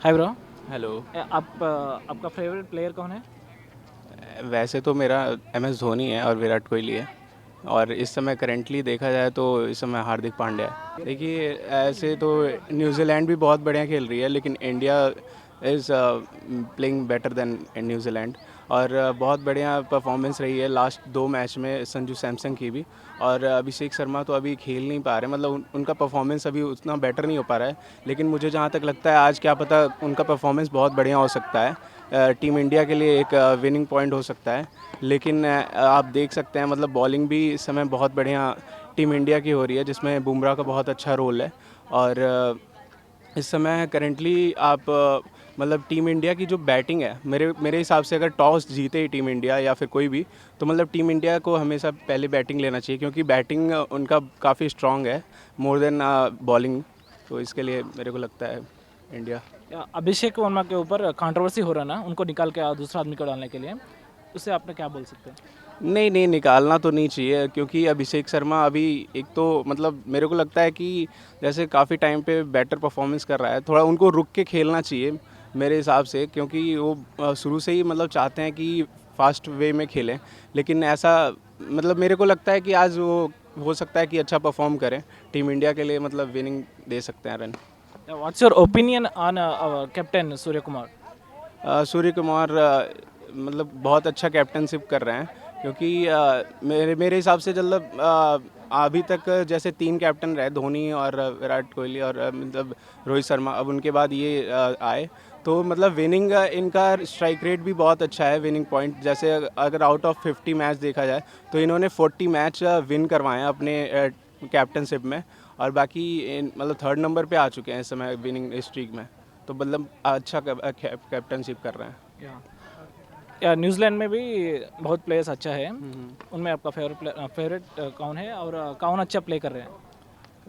Hi bro. Hello. आपका favourite player कौन है? वैसे तो मेरा MS धोनी है और विराट कोहली है। और इस समय करेंटली देखा जाए तो इस समय हार्दिक पांड्या है। देखिए, ऐसे तो न्यूजीलैंड भी बहुत बढ़िया खेल रही है, लेकिन India is playing better than New Zealand. और बहुत बढ़िया परफॉर्मेंस रही है लास्ट 2 मैच में संजू सैमसन की भी। और अभिषेक शर्मा तो अभी खेल नहीं पा रहे, मतलब उनका परफॉर्मेंस अभी उतना बेटर नहीं हो पा रहा है। लेकिन मुझे जहाँ तक लगता है आज क्या पता उनका परफॉर्मेंस बहुत बढ़िया हो सकता है, टीम इंडिया के लिए एक विनिंग पॉइंट हो सकता है। लेकिन आप देख सकते हैं, मतलब बॉलिंग भी इस समय बहुत बढ़िया टीम इंडिया की हो रही है, जिसमें बुमराह का बहुत अच्छा रोल है। और इस समय करेंटली आप मतलब टीम इंडिया की जो बैटिंग है, मेरे मेरे हिसाब से अगर टॉस जीते ही टीम इंडिया या फिर कोई भी, तो मतलब टीम इंडिया को हमेशा पहले बैटिंग लेना चाहिए, क्योंकि बैटिंग उनका काफ़ी स्ट्रांग है मोर देन बॉलिंग। तो इसके लिए मेरे को लगता है इंडिया। अभिषेक वर्मा के ऊपर कंट्रोवर्सी हो रहा है ना, उनको निकाल के दूसरा आदमी को डालने के लिए, उससे आपने क्या बोल सकते हैं? नहीं नहीं, निकालना तो नहीं चाहिए, क्योंकि अभिषेक शर्मा अभी एक तो मतलब मेरे को लगता है कि जैसे काफ़ी टाइम पे बेटर परफॉर्मेंस कर रहा है, थोड़ा उनको रुक के खेलना चाहिए मेरे हिसाब से, क्योंकि वो शुरू से ही मतलब चाहते हैं कि फास्ट वे में खेलें। लेकिन ऐसा मतलब मेरे को लगता है कि आज वो हो सकता है कि अच्छा परफॉर्म करें, टीम इंडिया के लिए मतलब विनिंग दे सकते हैं run. What's your opinion on captain Surya Kumar? Surya Kumar मतलब बहुत अच्छा कैप्टनशिप कर रहे हैं, क्योंकि मेरे मेरे हिसाब से मतलब अभी तक जैसे 3 कैप्टन रहे, धोनी और विराट कोहली और मतलब रोहित शर्मा, अब उनके बाद ये आए, तो मतलब विनिंग इनका स्ट्राइक रेट भी बहुत अच्छा है। विनिंग पॉइंट जैसे अगर आउट ऑफ 50 मैच देखा जाए तो इन्होंने 40 मैच विन करवाए हैं अपने कैप्टनशिप में। और बाकी मतलब 3rd नंबर पे आ चुके हैं इस समय विनिंग स्ट्रीक में। तो मतलब अच्छा कैप्टनशिप कर रहे हैं। न्यूजीलैंड में भी बहुत प्लेयर्स अच्छा है, उनमें आपका फेवरेट कौन है और कौन अच्छा प्ले कर रहे हैं?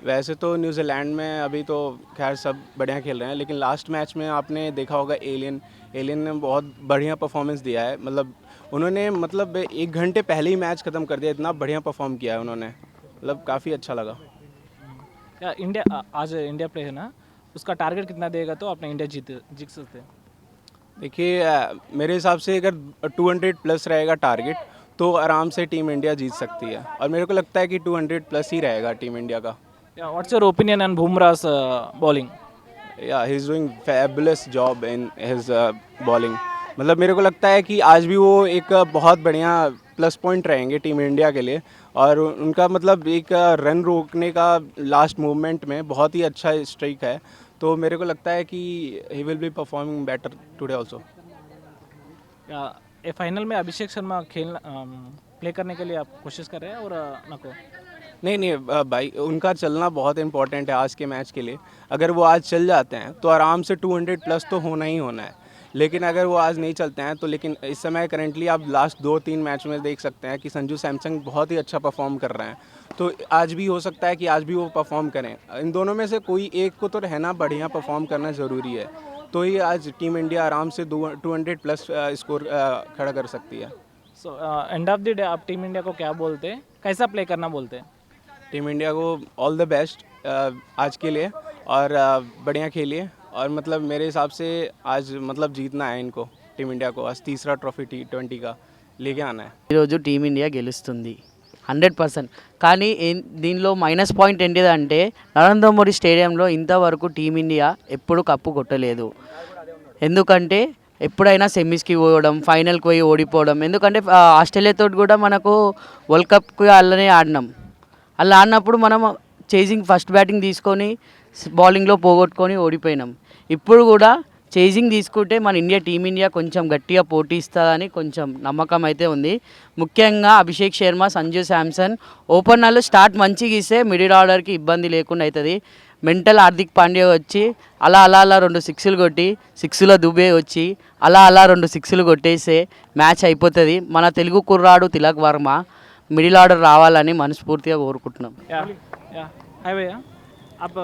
वैसे तो न्यूजीलैंड में अभी तो खैर सब बढ़िया खेल रहे हैं, लेकिन लास्ट मैच में आपने देखा होगा एलियन एलियन ने बहुत बढ़िया परफॉर्मेंस दिया है। मतलब उन्होंने मतलब 1 घंटे पहले ही मैच ख़त्म कर दिया, इतना बढ़िया परफॉर्म किया है उन्होंने, मतलब काफ़ी अच्छा लगा। इंडिया आज इंडिया प्ले है ना, उसका टारगेट कितना देगा तो अपना इंडिया जीत सकते हैं? देखिए, मेरे हिसाब से अगर 200 प्लस रहेगा टारगेट तो आराम से टीम इंडिया जीत सकती है, और मेरे को लगता है कि 200 प्लस ही रहेगा टीम इंडिया का। What's your opinion on Bumrah's bowling? Yeah he is doing fabulous job in his bowling. मतलब मेरे को लगता है कि आज भी वो एक बहुत बढ़िया प्लस पॉइंट रहेंगे टीम इंडिया के लिए। और उनका मतलब एक रन रोकने का लास्ट मूवमेंट में बहुत ही अच्छा स्ट्राइक है। तो मेरे को लगता है कि he will be performing better today also. ये फाइनल में अभिषेक शर्मा खेलना प्ले करने के लिए आप कोशिश कर रहे हैं और नको? नहीं नहीं, भाई उनका चलना बहुत इंपॉर्टेंट है आज के मैच के लिए। अगर वो आज चल जाते हैं तो आराम से 200 प्लस तो होना ही होना है। लेकिन अगर वो आज नहीं चलते हैं तो, लेकिन इस समय करेंटली आप लास्ट 2-3 मैच में देख सकते हैं कि संजू सैमसन बहुत ही अच्छा परफॉर्म कर रहे हैं। तो आज भी हो सकता है कि आज भी वो परफॉर्म करें। इन दोनों में से कोई एक को तो रहना बढ़िया परफॉर्म करना ज़रूरी है। तो ये आज टीम इंडिया आराम से 200 प्लस स्कोर खड़ा कर सकती है। So end of the day आप टीम इंडिया को क्या बोलते हैं, कैसा प्ले करना बोलते हैं? टीम इंडिया को ऑल द बेस्ट आज के लिए, और बढ़िया खेलिए। और मतलब मेरे हिसाब से आज मतलब जीतना है इनको, टीम इंडिया को आज तीसरा ट्रॉफी T20 का लेके आना है। ఈరోజు టీమిండియా గెలుస్తుంది 100%. కానీ దీనిలో మైనస్ పాయింట్ ఏంటిదంటే నరేంద్ర మోడీ స్టేడియంలో ఇంతవరకు టీమిండియా ఎప్పుడు కప్పు కొట్టలేదు. ఎందుకంటే ఎప్పుడైనా సెమీస్కి పోవడం, ఫైనల్కి పోయి ఓడిపోవడం. ఎందుకంటే ఆస్ట్రేలియాతో కూడా మనకు వరల్డ్ కప్కి అలానే ఆడినాం. అలా ఆడినప్పుడు మనం చేజింగ్ ఫస్ట్ బ్యాటింగ్ తీసుకొని బౌలింగ్లో పోగొట్టుకొని ఓడిపోయినాం. ఇప్పుడు కూడా చేజింగ్ తీసుకుంటే మన టీమిండియా కొంచెం గట్టిగా పోటీ ఇస్తుందని కొంచెం నమ్మకం అయితే ఉంది. ముఖ్యంగా అభిషేక్ శర్మ, సంజు శాంసన్ ఓపెనర్లు స్టార్ట్ మంచిగా ఇస్తే మిడిల్ ఆర్డర్కి ఇబ్బంది లేకుండా అవుతుంది. మెంటల్ హార్దిక్ పాండ్యా వచ్చి అలా 2 సిక్స్లు కొట్టి 6లో దుబే వచ్చి అలా 2 సిక్స్లు కొట్టేస్తే మ్యాచ్ అయిపోతుంది. మన తెలుగు కుర్రాడు తిలక్ వర్మ మిడిల్ ఆర్డర్ రావాలని మనస్ఫూర్తిగా కోరుకుంటున్నాం. हाय भैया, आप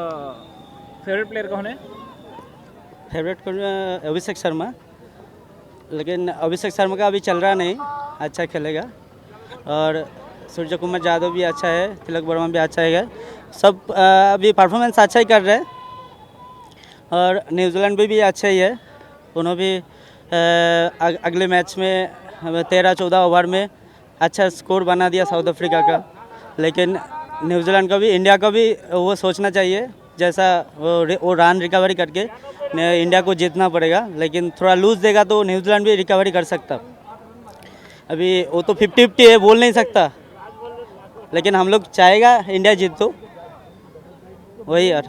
फेवरेट प्लेयर कौन है? फेवरेट अभिषेक शर्मा, लेकिन अभिषेक शर्मा का अभी चल रहा नहीं, अच्छा खेलेगा। और सूर्य कुमार यादव भी अच्छा है, तिलक वर्मा भी अच्छा है, सब अभी परफॉर्मेंस अच्छा ही कर रहे हैं। और न्यूजीलैंड भी अच्छा ही है। उन्होंने भी अगले मैच में 13-14 ओवर में अच्छा स्कोर बना दिया साउथ अफ्रीका का। लेकिन न्यूजीलैंड का भी, इंडिया का भी वो सोचना चाहिए, जैसा वो रन रिकवरी करके इंडिया को जीतना पड़ेगा। लेकिन थोड़ा लूज देगा तो न्यूजीलैंड भी रिकवरी कर सकता। अभी वो तो 50-50 है, बोल नहीं सकता, लेकिन हम लोग चाहेगा इंडिया जीत तो वही यार,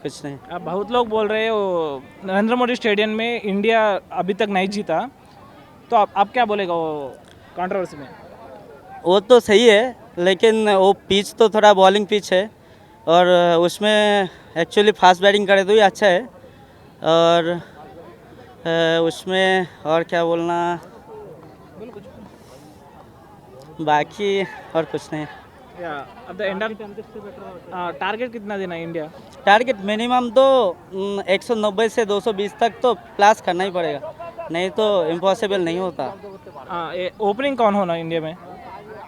कुछ नहीं। अब बहुत लोग बोल रहे हैं वो नरेंद्र मोदी स्टेडियम में इंडिया अभी तक नहीं जीता, तो आप क्या बोलेगा वो कंट्रोवर्सी में? वो तो सही है, लेकिन वो पिच तो थोड़ा बॉलिंग पिच है और उसमें एक्चुअली फास्ट बैटिंग करे तो ही अच्छा है। और उसमें और क्या बोलना, बाकी और कुछ नहीं। या अब द एंड ऑफ टारगेट कितना देना है इंडिया? टारगेट मिनिमम तो 190 से 220 तक तो प्लस करना ही पड़ेगा, नहीं तो इम्पॉसिबल नहीं होता। ओपनिंग कौन होना इंडिया में?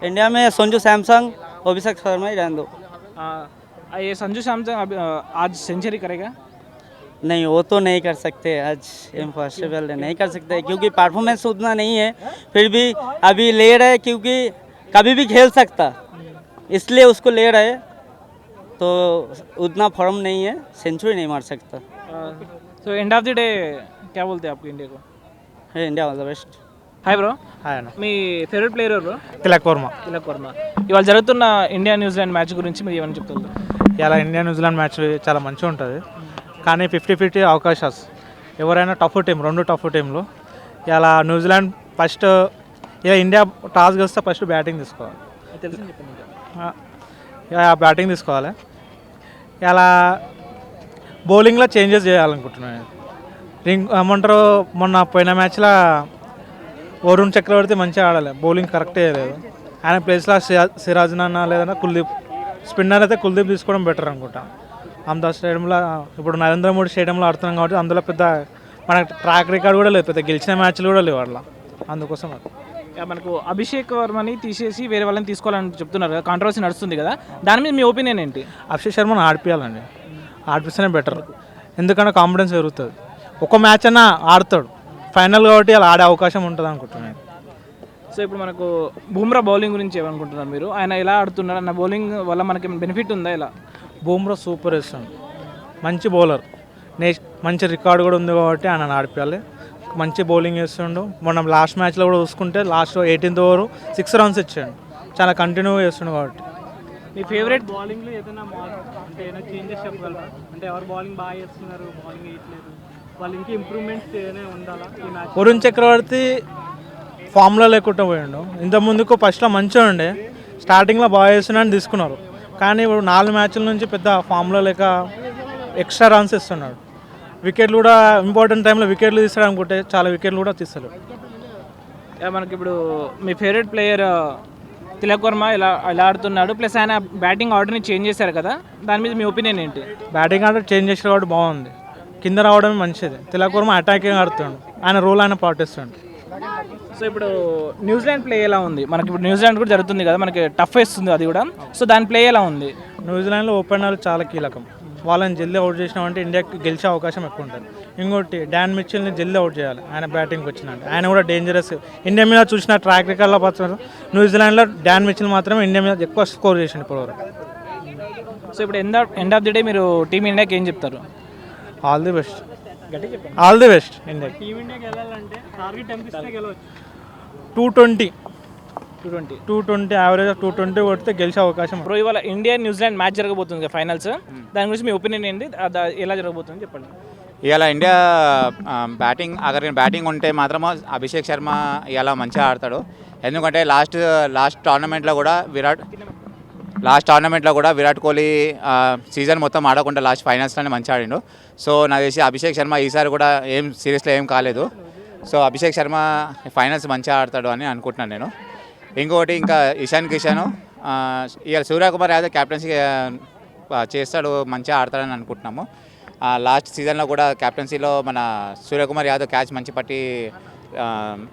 इंडिया में संजू सैमसंग, अभिषेक शर्मा ही रहने दो। ये संजू सैमसंग आज सेंचुरी करेगा? नहीं, वो तो नहीं कर सकते, आज इम्पॉसिबल है, नहीं कर सकते क्योंकि परफॉर्मेंस उतना नहीं है। फिर भी अभी ले रहे क्योंकि कभी भी खेल सकता, इसलिए उसको ले रहे, तो उतना फॉर्म नहीं है, सेंचुरी नहीं मार सकता। So end of the day क्या बोलते हैं आपको इंडिया को? India all the best. Hi bro, hi అన్న. మీ ఫేవరెట్ ప్లేయర్ ఎవరు? తిలక్ వర్మ. తిలక్ వర్మ. ఇవాళ జరుగుతున్న ఇండియా న్యూజిలాండ్ మ్యాచ్ గురించి మీరు ఏమని చెప్తారు? ఇలా ఇండియా న్యూజిలాండ్ మ్యాచ్ చాలా మంచిగా ఉంటుంది, కానీ 50-50 అవకాశాలు. ఎవరైనా టఫ్ టీం, రెండు టఫ్ టీంలు. ఇలా న్యూజిలాండ్ ఫస్ట్, ఇలా ఇండియా టాస్ గెలిస్తే ఫస్ట్ బ్యాటింగ్ తీసుకోవాలి, తెలిసింది చెప్పండి. బ్యాటింగ్ తీసుకోవాలి. ఇలా బౌలింగ్లో చేంజెస్ చేయాలనుకుంటున్నాను. ఏమంటారు, మొన్న పోయిన మ్యాచ్లో వరుణ్ చక్రవర్తి మంచిగా ఆడాలి, బౌలింగ్ కరెక్ట్ చేయలేదు. ఆయన ప్లేస్లో సిరాజ్ అన్న లేదన్నా కుల్దీప్, స్పిన్నర్ అయితే కుల్దీప్ తీసుకోవడం బెటర్ అనుకుంటా. అహ్మదాబాద్ స్టేడియంలో ఇప్పుడు నరేంద్ర మోడీ స్టేడియంలో ఆడుతున్నాం కాబట్టి అందులో పెద్ద మనకు ట్రాక్ రికార్డ్ కూడా లేదు, పెద్ద గెలిచిన మ్యాచ్లు కూడా లేవు అట్లా. అందుకోసం మనకు అభిషేక్ వర్మని తీసేసి వేరే వాళ్ళని తీసుకోవాలని చెప్తున్నారు కదా, కాంట్రవర్సీ నడుస్తుంది కదా, దాని మీద మీ ఒపీనియన్ ఏంటి? అభిషేక్ శర్మను ఆడిపియాలండి, ఆడిపిస్తేనే బెటర్. ఎందుకంటే కాన్ఫిడెన్స్ పెరుగుతుంది, ఒక మ్యాచ్ అయినా ఆడతాడు ఫైనల్ కాబట్టి అలా ఆడే అవకాశం ఉంటుంది అనుకుంటున్నాను. సో ఇప్పుడు మనకు బూమ్రా బౌలింగ్ గురించి ఏమనుకుంటున్నారు మీరు? ఆయన ఎలా ఆడుతున్నారు అన్న, బౌలింగ్ వల్ల మనకి బెనిఫిట్ ఉందా? ఇలా బూమ్రా సూపర్ వేస్తాడు, మంచి బౌలర్, మంచి రికార్డు కూడా ఉంది కాబట్టి ఆయన ఆడిపియాలి. మంచి బౌలింగ్ వేస్తుండు. మనం లాస్ట్ మ్యాచ్లో కూడా చూసుకుంటే లాస్ట్ 18th ఓవర్ 6 runs ఇచ్చాడు, చాలా కంటిన్యూగా చేస్తుండు కాబట్టి. మీ ఫేవరెట్ బౌలింగ్లో ఏదైనా అంటే ఏదైనా చేంజెస్ చెప్పగలరా? అంటే ఎవరు బౌలింగ్ బాగా చేస్తున్నారు, బౌలింగ్ వేయట్లేదు, వాళ్ళు ఇంకా ఇంప్రూవ్మెంట్స్ ఏదైనా ఉండాలా ఈ మ్యాచ్? వరుణ్ చక్రవర్తి ఫామ్లో లేకుండా పోయిండు. ఇంతకుముందుకు ఫస్ట్లో మంచిగా ఉండే, స్టార్టింగ్లో బాగా చేస్తున్నాడని తీసుకున్నారు, కానీ ఇప్పుడు 4 మ్యాచ్ల నుంచి పెద్ద ఫామ్లో లేక ఎక్స్ట్రా రన్స్ ఇస్తున్నాడు. వికెట్లు కూడా ఇంపార్టెంట్ టైంలో వికెట్లు తీస్తాడు అనుకుంటే చాలా వికెట్లు కూడా తీస్తారు. మనకి ఇప్పుడు మీ ఫేవరెట్ ప్లేయర్ తిలక్ వర్మ ఇలా ఆడుతున్నాడు, ప్లస్ ఆయన బ్యాటింగ్ ఆర్డర్ని చేంజ్ చేశారు కదా, దాని మీద మీ ఒపీనియన్ ఏంటి? బ్యాటింగ్ ఆర్డర్ చేంజ్ చేసాడు కాబట్టి బాగుంది, కింద రావడమే మంచిది. తిలక్ వర్మ అటాకింగ్ ఆడుతున్నాడు, ఆయన రోల్ ఆయన పాటిస్తాడు. సో ఇప్పుడు న్యూజిలాండ్ ప్లే ఎలా ఉంది? మనకి ఇప్పుడు న్యూజిలాండ్ కూడా జరుగుతుంది కదా, మనకి టఫ్ వేస్తుంది అది కూడా, సో దాని ప్లే ఎలా ఉంది? న్యూజిలాండ్లో ఓపెనర్లు చాలా కీలకం, వాళ్ళని జల్దీ అవుట్ చేసినామంటే ఇండియాకి గెలిచే అవకాశం ఎక్కువ ఉంటుంది. ఇంకోటి డాన్ మిచెల్ని జల్దీ అవుట్ చేయాలి, ఆయన బ్యాటింగ్కి వచ్చినట్టు. ఆయన కూడా డేంజరస్. ఇండియా మీద చూసిన ట్రాక్ రికార్డ్లో పడుతున్నారు, న్యూజిలాండ్లో డాన్ మిచెల్ మాత్రమే ఇండియా మీద ఎక్కువ స్కోర్ చేసిండు ఇప్పటివరకు. సో ఇప్పుడు ఎండ్ ఆఫ్ ది డే మీరు టీమ్ ఇండియాకి ఏం చెప్తారు? All the best, all the best ఇండియాకి. టీమిండియాకి వెళ్ళాలంటే టార్గెట్ ఎంత ఇస్తే గెలవచ్చు? 220 యావరేజ్ 220 కొడితే గెలిచే అవకాశం. ఇప్పుడు ఇవాళ ఇండియా న్యూజిలాండ్ మ్యాచ్ జరగబోతుంది ఫైనల్స్, దాని గురించి మీ ఒపీనియన్ ఏంటి? ఎలా జరగబోతుంది చెప్పండి. ఇవాళ ఇండియా బ్యాటింగ్ ఉంటే మాత్రం అభిషేక్ శర్మ ఇవాళ మంచిగా ఆడతాడు. ఎందుకంటే లాస్ట్ టోర్నమెంట్లో కూడా విరాట్ కోహ్లీ సీజన్ మొత్తం ఆడకుండా లాస్ట్ ఫైనల్స్లోనే మంచిగా ఆడిండు. సో నాకు తెలిసి అభిషేక్ శర్మ ఈసారి కూడా సిరీస్లో ఏం కాలేదు. సో అభిషేక్ శర్మ ఫైనల్స్ మంచిగా ఆడతాడు అని అనుకుంటున్నాను నేను. ఇంకొకటి ఇంకా ఇషాన్ కిషన్, ఇవాళ సూర్యకుమార్ యాదవ్ క్యాప్టెన్సీ చేస్తాడు, మంచిగా ఆడతాడని అనుకుంటున్నాము. లాస్ట్ సీజన్లో కూడా క్యాప్టెన్సీలో మన సూర్యకుమార్ యాదవ్ క్యాచ్ మంచి పట్టి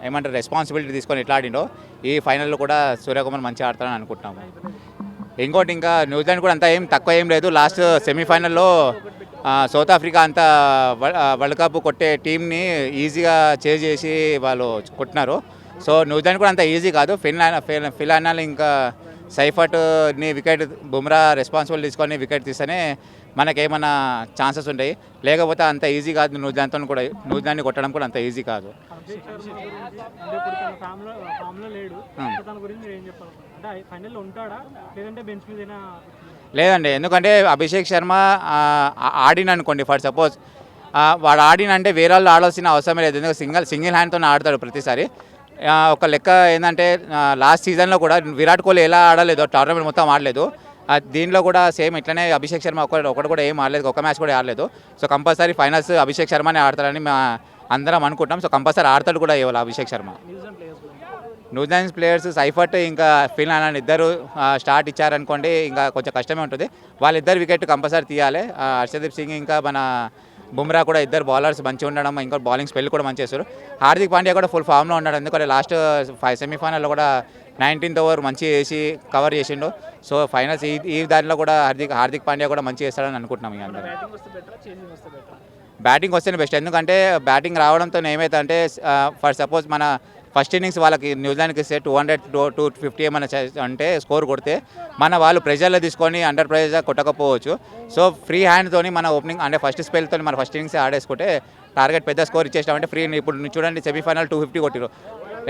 ఏమంటారు రెస్పాన్సిబిలిటీ తీసుకొని ఎట్లా ఆడిండో ఈ ఫైనల్లో కూడా సూర్యకుమార్ మంచిగా ఆడతాడని అనుకుంటున్నాము. ఇంకోటి ఇంకా న్యూజిలాండ్ కూడా అంతా తక్కువ ఏం లేదు. లాస్ట్ సెమీఫైనల్లో సౌత్ ఆఫ్రికా అంతా వరల్డ్ కప్ కొట్టే టీంని ఈజీగా చేజ్ చేసి వాళ్ళు కొట్టినారు. సో న్యూజిలాండ్ కూడా అంత ఈజీ కాదు. ఫిలానాల్ ఇంకా సైఫర్ట్ని వికెట్ బుమ్రా రెస్పాన్సిబుల్ తీసుకొని వికెట్ తీస్తేనే మనకేమైనా ఛాన్సెస్ ఉంటాయి. లేకపోతే అంత ఈజీ కాదు. న్యూజిలాండ్ని కొట్టడం కూడా అంత ఈజీ కాదు. అంటే ఇప్పుడు తన ఫామ్లో లేడు. సో తన గురించి మీరు ఏం చెప్పాలనుకుంటున్నారు? అంటే ఫైనల్లో ఉంటాడా లేదంటే బెంచ్ మీదైనా? లేదండి, ఎందుకంటే అభిషేక్ శర్మ ఆడిననుకోండి, ఫర్ సపోజ్ వాడు ఆడినంటే వేరే వాళ్ళు ఆడాల్సిన అవసరమే లేదు. ఎందుకంటే సింగిల్ హ్యాండ్తో ఆడతాడు ప్రతిసారి. ఒక లెక్క ఏంటంటే లాస్ట్ సీజన్లో కూడా విరాట్ కోహ్లీ ఎలా ఆడలేదు, టోర్నమెంట్ మొత్తం ఆడలేదు. దీనిలో కూడా సేమ్ ఇట్లనే అభిషేక్ శర్మ ఒకటి కూడా ఏం ఆడలేదు, ఒక మ్యాచ్ కూడా ఆడలేదు. సో కంపల్సరీ ఫైనల్స్ అభిషేక్ శర్మనే ఆడతాడని అందరం అనుకుంటాం. సో కంపల్సరీ ఆడతాడు కూడా ఇవాళ అభిషేక్ శర్మ. న్యూజిలాండ్ ప్లేయర్స్ సైఫర్ట్ ఇంకా ఫిల్ అని ఇద్దరు స్టార్ట్ ఇచ్చారనుకోండి, ఇంకా కొంచెం కష్టమే ఉంటుంది. వాళ్ళిద్దరు వికెట్ కంపల్సరీ తీయాలి. హర్షదీప్ సింగ్ ఇంకా మన బుమ్రా కూడా ఇద్దరు బౌలర్స్ మంచిగా ఉండడం, ఇంకా బౌలింగ్ స్పెల్ కూడా మంచి చేస్తారు. హార్దిక్ పాండ్యా కూడా ఫుల్ ఫామ్లో ఉన్నాడు. ఎందుకంటే లాస్ట్ సెమీఫైనల్లో కూడా 19th ఓవర్ మంచి వేసి కవర్ చేసిండు. సో ఫైనల్స్ ఈ దానిలో కూడా హార్దిక్ పాండ్యా కూడా మంచి చేస్తాడని అనుకుంటున్నాం. ఇక అందరూ బ్యాటింగ్ వస్తేనే బెస్ట్. ఎందుకంటే బ్యాటింగ్ రావడంతో ఏమవుతుందంటే ఫర్ సపోజ్ మన ఫస్ట్ ఇన్నింగ్స్ వాళ్ళకి న్యూజిలాండ్కి ఇస్తే 200-250 ఏమైనా అంటే స్కోర్ కొడితే మన వాళ్ళు ప్రెజర్లో తీసుకొని అండర్ ప్రెజర్ కొట్టకపోవచ్చు. సో ఫ్రీ హ్యాండ్తోని మన ఓపెనింగ్ అంటే ఫస్ట్ స్పెల్తో మన ఫస్ట్ ఇన్నింగ్స్ ఆడేసుకుంటే టార్గెట్ పెద్ద స్కోర్ ఇచ్చేసామంటే ఫ్రీ. ఇప్పుడు చూడండి సెమీఫైనల్ 250 కొట్టిరు.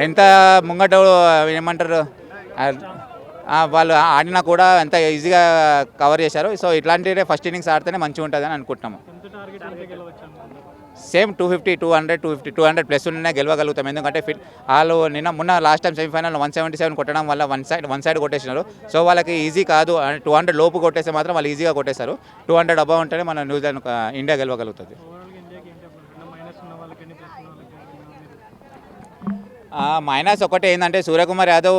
ఎంత ముంగట ఏమంటారు వాళ్ళు ఆడినా కూడా ఎంత ఈజీగా కవర్ చేశారు. సో ఇట్లాంటివి ఫస్ట్ ఇన్నింగ్స్ ఆడితేనే మంచిగా ఉంటుందని అనుకుంటున్నాము. సేమ్ 250, 200 ప్లస్ ఉన్ననే గెలవగలుగుతాం. ఎందుకంటే వాళ్ళు మొన్న లాస్ట్ టైం సెమీఫైనల్ 177 కొట్టడం వల్ల వన్ సైడ్ కొట్టేసినారు. సో వాళ్ళకి ఈజీ కాదు. 200 లోపు కొట్టేస్తే మాత్రం వాళ్ళు ఈజీగా కొట్టేస్తారు. 200 అబౌవ్ ఉంటేనే మన న్యూజిలాండ్ ఇండియా గెలవగలుగుతుంది. మైనస్ ఒకటి ఏంటంటే సూర్యకుమార్ యాదవ్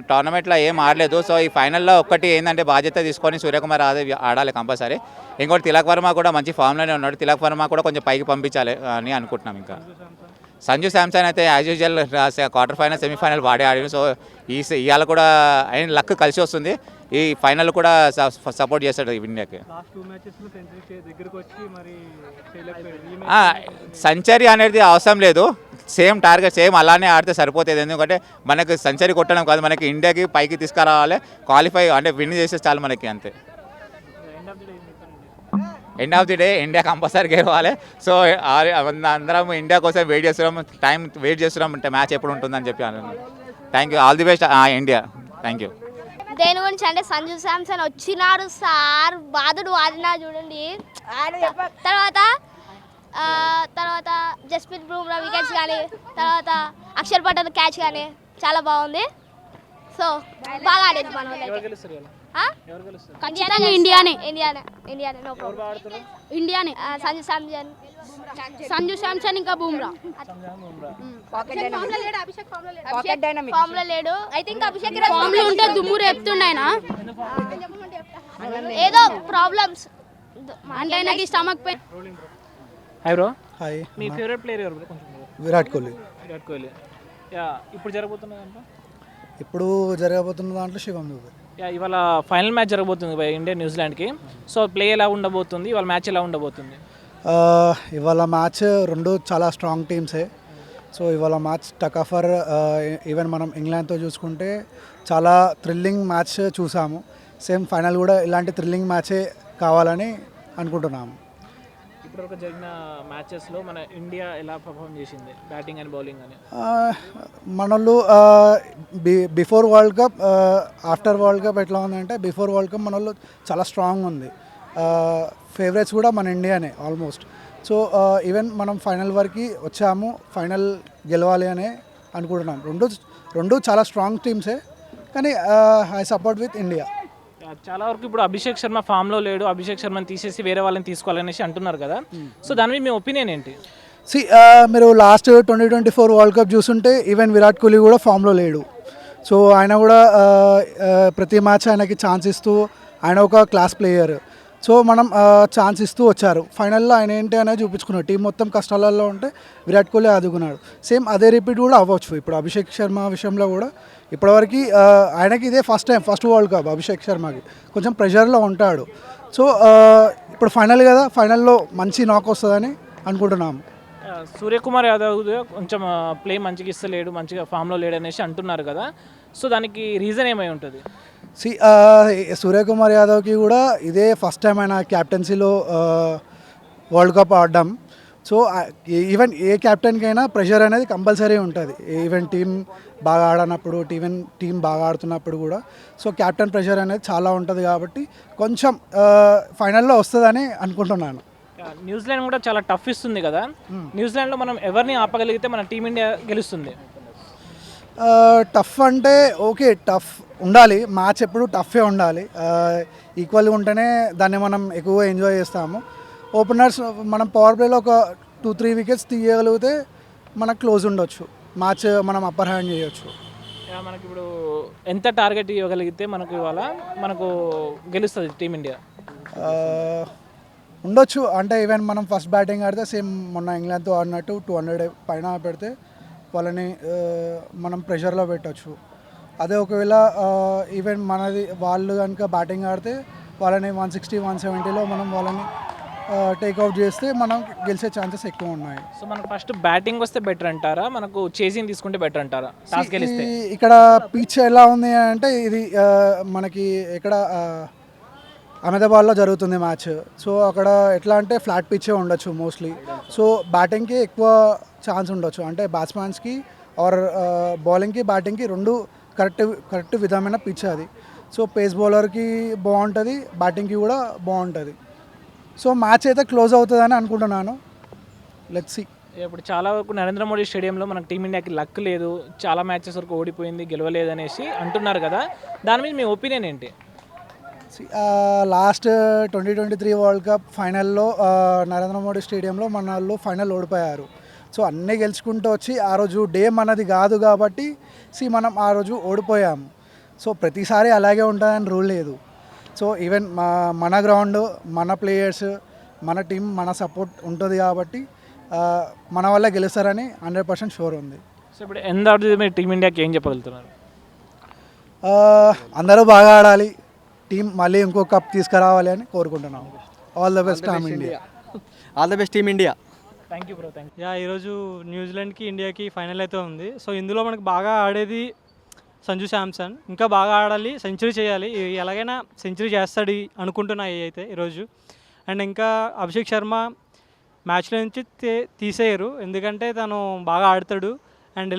టోర్నమెంట్లో ఏం ఆడలేదు. సో ఈ ఫైనల్లో ఒక్కటి ఏంటంటే బాధ్యత తీసుకొని సూర్యకుమార్ యాదవ్ ఆడాలి కంపల్సరీ. ఇంకోటి తిలక్ వర్మ కూడా మంచి ఫామ్లోనే ఉన్నాడు. తిలక్ వర్మ కూడా కొంచెం పైకి పంపించాలి అని అనుకుంటున్నాం. ఇంకా సంజు శాంసన్ అయితే as usual quarter final semi-final వాడే ఆడాడు. సో ఇవాళ కూడా ఆయన లక్ కలిసి వస్తుంది. ఈ ఫైనల్ కూడా సపోర్ట్ చేస్తాడు ఇండియాకి. సెంచరీ అనేది అవసరం లేదు. సేమ్ టార్గెట్ సేమ్ అలానే ఆడితే సరిపోతుంది. ఎందుకంటే మనకు సెంచరీ కొట్టడం కాదు, మనకి ఇండియాకి పైకి తీసుకురావాలి, క్వాలిఫై అంటే విన్ చేస్తే చాలు మనకి, అంతే. End of the day India compulsory గెలవాలి. సో అందరం ఇండియా కోసం వెయిట్ చేస్తున్నాం అంటే మ్యాచ్ ఎప్పుడు ఉంటుందని చెప్పి అనుకున్నాను. Thank you, all the best India. Thank you. దేని గురించి అంటే సంజు శాంసన్ వచ్చినాడు సార్, బాధుడు ఆడినా చూడండి. తర్వాత జస్ప్రీత్ బుమ్రా వికెట్స్ కానీ, తర్వాత అక్షర్ పటేల్ క్యాచ్ కానీ చాలా బాగుంది. సో బాగా ఆడేది మన ఖచ్చితంగా ఇండియానే నో ప్రాబ్లం. ఇండియానే. సంజు శాంసన్ ఇంకా బుమ్రా. ఫామ్ లో లేడు. ఐ థింక్ అభిషేక్ ఫామ్ లో ఉంటే దుమ్ము రేపుతుండేనా, ఏదో ప్రాబ్లమ్స్ అంటే ఆయనకి stomach pain. Hi bro. Hi. మీ ఫేవరెట్ ప్లేయర్ ఎవరు? కొంచెం విరాట్ కోహ్లీ. విరాట్ కోహ్లీ. యా, ఇప్పుడు జరగబోతున్న దాంట్లో శివం దూబే. యా, ఇవాళ ఫైనల్ మ్యాచ్ జరగబోతుంది ఇండియా న్యూజిలాండ్కి. సో ప్లే ఎలా ఉండబోతుంది, ఇవాళ మ్యాచ్ ఎలా ఉండబోతుంది? ఇవాళ మ్యాచ్ రెండు చాలా స్ట్రాంగ్ టీమ్సే. సో ఇవాళ మ్యాచ్ టకఫర్. ఈవెన్ మనం ఇంగ్లాండ్తో చూసుకుంటే చాలా థ్రిల్లింగ్ మ్యాచ్ చూసాము. సేమ్ ఫైనల్ కూడా ఇలాంటి థ్రిల్లింగ్ మ్యాచే కావాలని అనుకుంటున్నాము. ఇప్పటివరకు జరిగిన మ్యాచెస్లో మన ఇండియా ఎలా పర్ఫామ్ చేసింది, బ్యాటింగ్ అండ్ బౌలింగ్ అని? మనోళ్ళు before world cup, after world cup ఎట్లా ఉందంటే, బిఫోర్ వరల్డ్ కప్ మనోళ్ళు చాలా స్ట్రాంగ్ ఉంది. ఫేవరెట్స్ కూడా మన ఇండియానే ఆల్మోస్ట్. సో ఈవెన్ మనం ఫైనల్ వరకు వచ్చాము, ఫైనల్ గెలవాలి అని అనుకుంటున్నాం. రెండు చాలా స్ట్రాంగ్ టీమ్సే, కానీ ఐ సపోర్ట్ విత్ ఇండియా. చాలా వరకు ఇప్పుడు అభిషేక్ శర్మ ఫామ్లో లేడు, అభిషేక్ శర్మని తీసేసి వేరే వాళ్ళని తీసుకోవాలనేసి అంటున్నారు కదా. సో దాని మీద మీ ఒపీనియన్ ఏంటి? మీరు లాస్ట్ 2024 వరల్డ్ కప్ చూస్తుంటే ఈవెన్ విరాట్ కోహ్లీ కూడా ఫామ్లో లేడు. సో ఆయన కూడా ప్రతి మ్యాచ్ ఆయనకి ఛాన్స్ ఇస్తూ, ఆయన ఒక క్లాస్ ప్లేయర్. సో మనం ఛాన్స్ ఇస్తూ వచ్చారు. ఫైనల్లో ఆయన ఏంటి అనేది చూపించుకున్నాడు. టీం మొత్తం కష్టాలలో ఉంటే విరాట్ కోహ్లీ ఆదుకున్నాడు. సేమ్ అదే రిపీట్ కూడా అవ్వచ్చు ఇప్పుడు అభిషేక్ శర్మ విషయంలో కూడా. ఇప్పటివరకు ఆయనకి ఇదే ఫస్ట్ వరల్డ్ కప్ అభిషేక్ శర్మకి. కొంచెం ప్రెషర్లో ఉంటాడు. సో ఇప్పుడు ఫైనల్ కదా, ఫైనల్లో మంచి నాక్ వస్తుందని అనుకుంటున్నాము. సూర్యకుమార్ యాదవ్ కొంచెం ప్లే మంచిగా ఇస్తలేడు, మంచిగా ఫామ్లో లేడు అనేసి అంటున్నారు కదా, సో దానికి రీజన్ ఏమై ఉంటుంది? సూర్యకుమార్ యాదవ్కి కూడా ఇదే ఫస్ట్ టైం ఆయన క్యాప్టెన్సీలో వరల్డ్ కప్ ఆడడం. సో ఈవెన్ ఏ క్యాప్టెన్కైనా ప్రెషర్ అనేది కంపల్సరీ ఉంటుంది, ఈవెన్ టీం బాగా ఆడనప్పుడు, టీం బాగా ఆడుతున్నప్పుడు కూడా. సో క్యాప్టెన్ ప్రెషర్ అనేది చాలా ఉంటుంది కాబట్టి కొంచెం ఫైనల్లో వస్తుందని అనుకుంటున్నాను. న్యూజిలాండ్ కూడా చాలా టఫ్ ఇస్తుంది కదా, న్యూజిలాండ్లో మనం ఎవరిని ఆపగలిగితే మన టీమిండియా గెలుస్తుంది? టఫ్ అంటే ఓకే, టఫ్ ఉండాలి, మ్యాచ్ ఎప్పుడు టఫే ఉండాలి, ఈక్వల్గా ఉంటేనే దాన్ని మనం ఎక్కువ ఎంజాయ్ చేస్తాము. ఓపెనర్స్ మనం పవర్ ప్లేలో ఒక 2-3 వికెట్స్ తీయగలిగితే మనకు క్లోజ్ ఉండొచ్చు, మ్యాచ్ మనం అప్పర్ హ్యాండ్ చేయొచ్చు. మనకి ఇప్పుడు ఎంత టార్గెట్ ఇవ్వగలిగితే మనకు ఇవాళ మనకు గెలుస్తుంది టీమిండియా? ఉండొచ్చు, అంటే ఈవెన్ మనం ఫస్ట్ బ్యాటింగ్ ఆడితే సేమ్ మొన్న ఇంగ్లాండ్తో ఆడినట్టు 200 పైన పెడితే వాళ్ళని మనం ప్రెషర్లో పెట్టచ్చు. అదే ఒకవేళ ఈవెన్ వాళ్ళు కనుక బ్యాటింగ్ ఆడితే వాళ్ళని 160-170లో మనం వాళ్ళని టేక్అవుట్ చేస్తే మనం గెలిచే ఛాన్సెస్ ఎక్కువ ఉన్నాయి. సో మనకు ఫస్ట్ బ్యాటింగ్ వస్తే బెటర్ అంటారా, మనకు చేసింగ్ తీసుకుంటే బెటర్ అంటారా టాస్ గెలిస్తే? ఇక్కడ పిచ్ ఎలా ఉంది అంటే ఇది మనకి ఇక్కడ అహ్మదాబాద్లో జరుగుతుంది మ్యాచ్. సో అక్కడ ఎట్లా అంటే ఫ్లాట్ పిచ్చే ఉండొచ్చు మోస్ట్లీ. సో బ్యాటింగ్కి ఎక్కువ ఛాన్స్ ఉండొచ్చు, అంటే బ్యాట్స్మెన్స్కి ఆర్ బౌలింగ్కి బ్యాటింగ్కి రెండు కరెక్ట్ విధమైన పిచ్ అది. సో పేస్ బౌలర్కి బాగుంటుంది, బ్యాటింగ్కి కూడా బాగుంటుంది. సో మ్యాచ్ అయితే క్లోజ్ అవుతుందని అనుకుంటున్నాను. Let's see. ఇప్పుడు చాలా వరకు నరేంద్ర మోడీ స్టేడియంలో మనకు టీమిండియాకి లక్ లేదు, చాలా మ్యాచెస్ వరకు ఓడిపోయింది, గెలవలేదు అనేసి అంటున్నారు కదా, దాని మీద మీ ఒపీనియన్ ఏంటి? లాస్ట్ 2023 వరల్డ్ కప్ ఫైనల్లో నరేంద్ర మోడీ స్టేడియంలో మన వాళ్ళు ఫైనల్ ఓడిపోయారు. సో అన్నీ గెలుచుకుంటూ వచ్చి ఆ రోజు డే మనది కాదు కాబట్టి మనం ఆ రోజు ఓడిపోయాము. సో ప్రతిసారి అలాగే ఉంటుందని రూల్ లేదు. సో ఈవెన్ మన గ్రౌండ్, మన ప్లేయర్స్, మన టీం, మన సపోర్ట్ ఉంటుంది కాబట్టి మన వల్ల గెలుస్తారని 100% షూర్ ఉంది. సో ఇప్పుడు ఎంత ఆడుతుంది మీరు టీమిండియాకి ఏం చెప్పగలుగుతున్నారు? అందరూ బాగా ఆడాలి, టీం మళ్ళీ ఇంకో కప్ తీసుకురావాలి అని కోరుకుంటున్నాం. All the best team India. All the best team India. Thank you bro. Thank you. ఈరోజు న్యూజిలాండ్కి ఇండియాకి ఫైనల్ అయితే ఉంది. సో ఇందులో మనకు బాగా ఆడేది సంజు శాంసన్, ఇంకా బాగా ఆడాలి, సెంచరీ చేయాలి, ఎలాగైనా సెంచరీ చేస్తాడు అనుకుంటున్నాయి అయితే ఈరోజు. అండ్ ఇంకా అభిషేక్ శర్మ మ్యాచ్లో నుంచి తీసేయరు, ఎందుకంటే తను బాగా ఆడతాడు. అండ్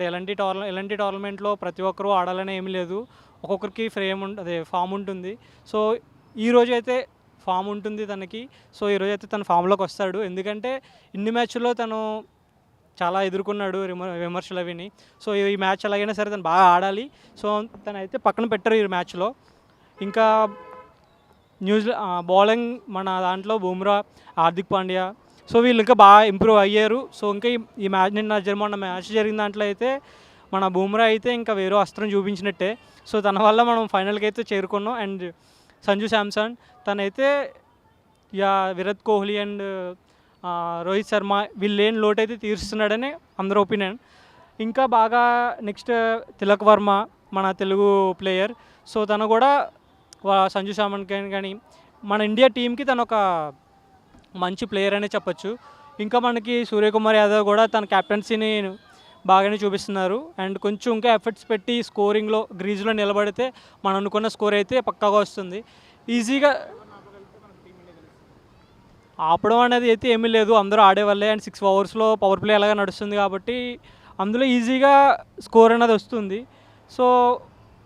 ఎలాంటి టోర్నమెంట్లో ప్రతి ఒక్కరూ ఆడాలని ఏమీ లేదు, ఒక్కొక్కరికి ఫామ్ ఉంటుంది. సో ఈరోజు అయితే ఫామ్ ఉంటుంది తనకి. సో ఈరోజు అయితే తను ఫామ్లోకి వస్తాడు, ఎందుకంటే ఇన్ని మ్యాచ్ల్లో తను చాలా ఎదుర్కొన్నాడు విమర్శలు అవిని. సో ఈ మ్యాచ్ ఎలాగైనా సరే తను బాగా ఆడాలి. సో తను అయితే పక్కన పెట్టరు ఈ మ్యాచ్లో. ఇంకా బౌలింగ్ మన దాంట్లో బుమ్రా, హార్దిక్ పాండ్యా, సో వీళ్ళు ఇంకా బాగా ఇంప్రూవ్ అయ్యారు. సో ఇంకా ఈ మ్యాచ్ మొన్న మ్యాచ్ జరిగిన దాంట్లో అయితే మన బుమ్రా అయితే ఇంకా వేరే అస్త్రం చూపించినట్టే. సో తన వల్ల మనం ఫైనల్కి అయితే చేరుకున్నాం. అండ్ సంజు శాంసన్ తనైతే విరాట్ కోహ్లీ అండ్ రోహిత్ శర్మ వీళ్ళు లేని లోటు అయితే తీరుస్తున్నాడని అందరూ ఒపీనియన్. ఇంకా బాగా నెక్స్ట్ తిలక్ వర్మ మన తెలుగు ప్లేయర్. సో తను కూడా సంజు శాంసన్ కానీ మన ఇండియా టీంకి తను ఒక మంచి ప్లేయర్ అనే చెప్పొచ్చు. ఇంకా మనకి సూర్యకుమార్ యాదవ్ కూడా తన క్యాప్టెన్సీని బాగానే చూపిస్తున్నారు. అండ్ కొంచెం ఇంకా ఎఫర్ట్స్ పెట్టి స్కోరింగ్లో గ్రీజ్లో నిలబడితే మనం అనుకున్న స్కోర్ అయితే పక్కాగా వస్తుంది. ఈజీగా ఆపడం అనేది అయితే ఏమీ లేదు, అందరూ ఆడేవాళ్ళే. అండ్ 6 ఓవర్స్లో పవర్ ప్లే అలాగా నడుస్తుంది కాబట్టి అందులో ఈజీగా స్కోర్ అనేది వస్తుంది. సో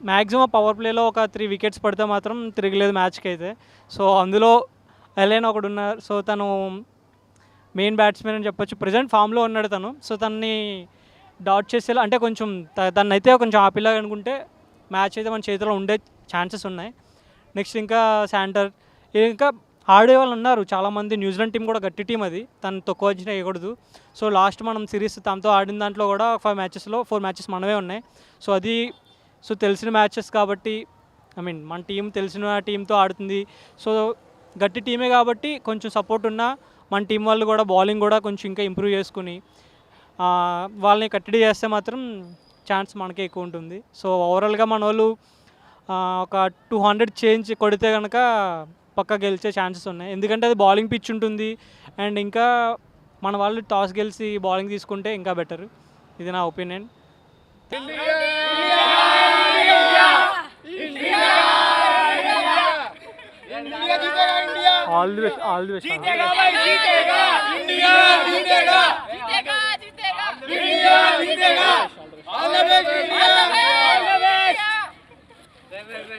మ్యాక్సిమం పవర్ ప్లేలో ఒక 3 వికెట్స్ పడితే మాత్రం తిరగలేదు మ్యాచ్కి అయితే. సో అందులో ఎలైన్ ఒకడు ఉన్నారు. సో తను మెయిన్ బ్యాట్స్మెన్ అని చెప్పొచ్చు, ప్రజెంట్ ఫామ్లో ఉన్నాడు తను. సో తనని డాట్ చేసేలా అంటే కొంచెం తను అయితే కొంచెం ఆపిలాగా అనుకుంటే మ్యాచ్ అయితే మన చేతిలో ఉండే ఛాన్సెస్ ఉన్నాయి. నెక్స్ట్ ఇంకా శాంటర్, ఇంకా ఆడే వాళ్ళు ఉన్నారు చాలామంది. న్యూజిలాండ్ టీం కూడా గట్టి టీం, అది తను తక్కువ వచ్చినా వేయకూడదు. సో లాస్ట్ మనం సిరీస్ తనతో ఆడిన దాంట్లో కూడా 4 మ్యాచెస్ మనమే ఉన్నాయి. సో తెలిసిన మ్యాచెస్ కాబట్టి మన టీం తెలిసిన టీంతో ఆడుతుంది. సో గట్టి టీమే కాబట్టి కొంచెం సపోర్ట్ ఉన్నా మన టీం వాళ్ళు కూడా బౌలింగ్ కూడా కొంచెం ఇంకా ఇంప్రూవ్ చేసుకుని వాళ్ళని కట్టడి చేస్తే మాత్రం ఛాన్స్ మనకే ఎక్కువ ఉంటుంది. సో ఓవరాల్గా మన వాళ్ళు ఒక 200 చేంజ్ కొడితే కనుక పక్కా గెలిచే ఛాన్సెస్ ఉన్నాయి. ఎందుకంటే అది బౌలింగ్ పిచ్ ఉంటుంది అండ్ ఇంకా మన వాళ్ళు టాస్ గెలిచి బౌలింగ్ తీసుకుంటే ఇంకా బెటర్. ఇది నా ఒపీనియన్. All the best.